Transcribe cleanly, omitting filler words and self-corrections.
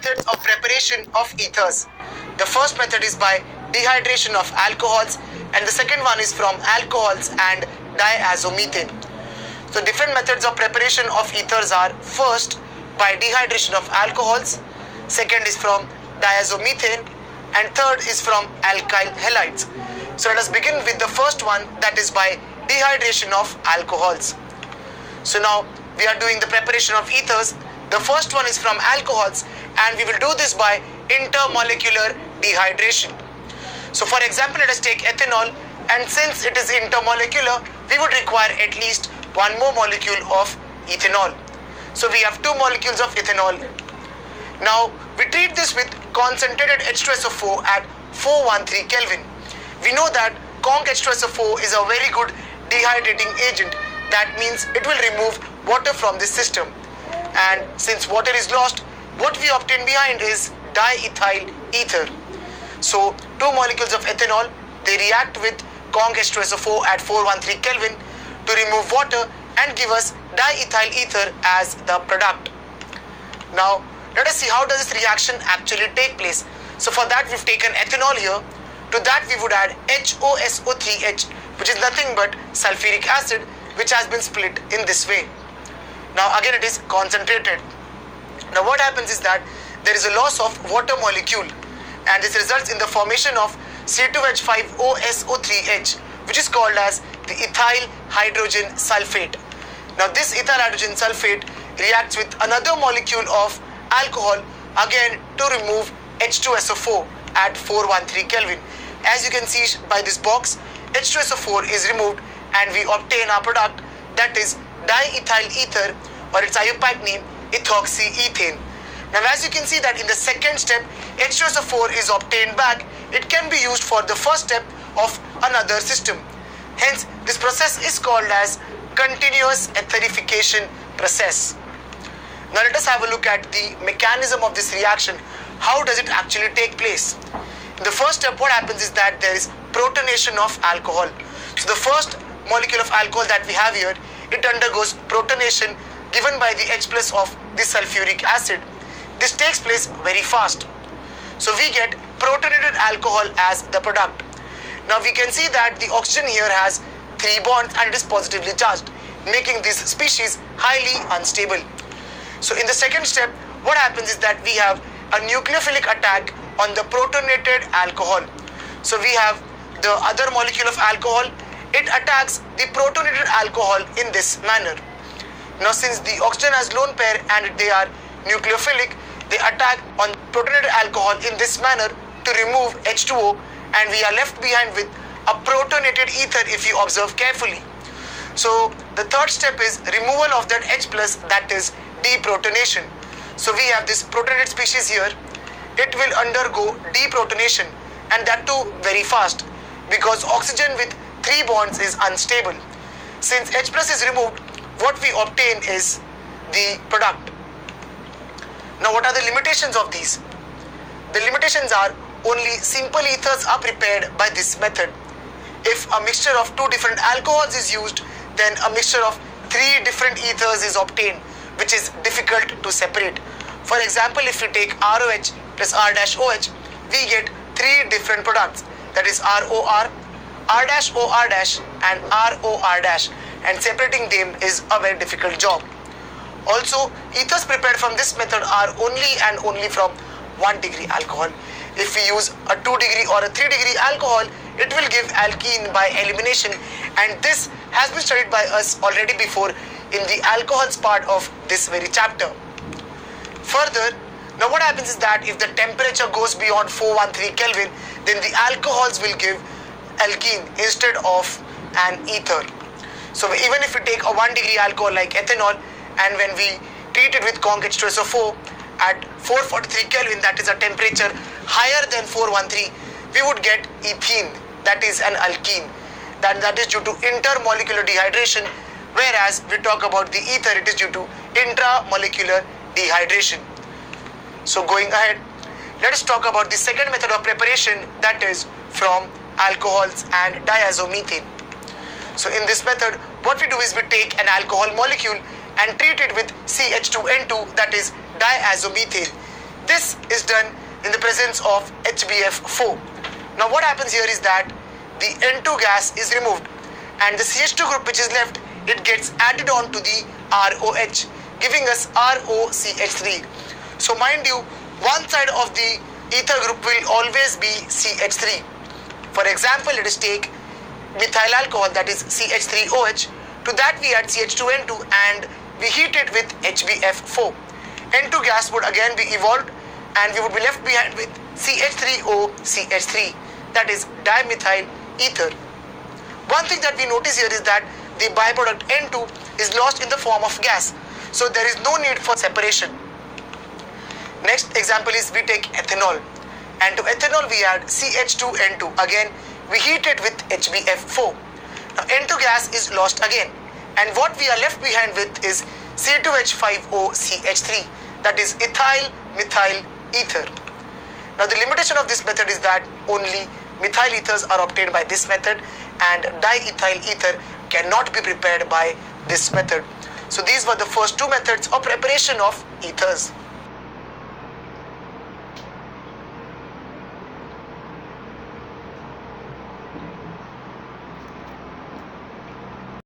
methods of preparation of ethers. The first method is by dehydration of alcohols, and the second one is from alcohols and diazomethane. So different methods of preparation of ethers are: first by dehydration of alcohols, second is from diazomethane, and third is from alkyl halides. So let us begin with the first one, that is by dehydration of alcohols. So now we are doing the preparation of ethers. The first one is from alcohols, and we will do this by intermolecular dehydration. So for example, let us take ethanol, and since it is intermolecular, we would require at least one more molecule of ethanol. So we have two molecules of ethanol. Now we treat this with concentrated H2SO4 at 413 Kelvin. We know that conc H2SO4 is a very good dehydrating agent. That means it will remove water from this system. And since water is lost, what we obtain behind is diethyl ether. So two molecules of ethanol, they react with conc H2SO4 at 413 Kelvin to remove water and give us diethyl ether as the product. Now let us see how does this reaction actually take place. So for that we've taken ethanol here. To that we would add HOSO3H, which is nothing but sulfuric acid, which has been split in this way. Now again it is concentrated. Now what happens is that there is a loss of water molecule, and this results in the formation of C2H5OSO3H, which is called as the ethyl hydrogen sulfate. Now this ethyl hydrogen sulfate reacts with another molecule of alcohol again to remove H2SO4 at 413 Kelvin. As you can see by this box, H2SO4 is removed and we obtain our product, that is diethyl ether, or its IUPAC name ethoxyethane. Now as you can see that in the second step, H2SO4 is obtained back. It can be used for the first step of another system. Hence this process is called as continuous etherification process. Now let us have a look at the mechanism of this reaction. How does it actually take place? In the first step, what happens is that there is protonation of alcohol. So the first molecule of alcohol that we have here, it undergoes protonation given by the H plus of the sulfuric acid. This takes place very fast. So we get protonated alcohol as the product. Now we can see that the oxygen here has 3 bonds and it is positively charged, making this species highly unstable. So in the second step, what happens is that we have a nucleophilic attack on the protonated alcohol. So we have the other molecule of alcohol, it attacks the protonated alcohol in this manner. Now since the oxygen has lone pair and they are nucleophilic, they attack on protonated alcohol in this manner to remove H2O, and we are left behind with a protonated ether if you observe carefully. So the third step is removal of that H plus, that is deprotonation. So we have this protonated species here. It will undergo deprotonation, and that too very fast, because oxygen with 3 bonds is unstable. Since H plus is removed, what we obtain is the product. Now what are the limitations of these? The limitations are only simple ethers are prepared by this method. If a mixture of 2 different alcohols is used, then a mixture of 3 different ethers is obtained, which is difficult to separate. For example, if we take ROH plus R-OH, we get 3 different products, that is ROR, R-OR- and ROR-, and separating them is a very difficult job. Also, ethers prepared from this method are only and only from 1 degree alcohol. If we use a 2 degree or a 3 degree alcohol, it will give alkene by elimination, and this has been studied by us already before in the alcohols part of this very chapter. Further, now what happens is that if the temperature goes beyond 413 Kelvin, then the alcohols will give alkene instead of an ether. So even if we take a 1 degree alcohol like ethanol, and when we treat it with conc H2SO4 at 443 Kelvin, that is a temperature higher than 413, we would get ethene, that is an alkene. That is due to intermolecular dehydration, whereas we talk about the ether, it is due to intramolecular dehydration. So going ahead, let us talk about the second method of preparation, that is from alcohols and diazomethane. So in this method, what we do is we take an alcohol molecule and treat it with CH2N2, that is diazomethane. This is done in the presence of HBF4. Now what happens here is that the N2 gas is removed and the CH2 group which is left, it gets added on to the ROH, giving us ROCH3. So mind you, one side of the ether group will always be CH3. For example, let us take methyl alcohol, that is CH3OH. To that we add CH2N2 and we heat it with HBF4. N2 gas would again be evolved and we would be left behind with CH3OCH3, that is dimethyl ether. One thing that we notice here is that the byproduct N2 is lost in the form of gas, so there is no need for separation. Next example is we take ethanol, and to ethanol we add CH2N2. Again we heat it with HBF4. Now N2 gas is lost again, and what we are left behind with is C2H5OCH3, that is ethyl methyl ether. Now the limitation of this method is that only methyl ethers are obtained by this method and diethyl ether cannot be prepared by this method. So these were the first two methods of preparation of ethers.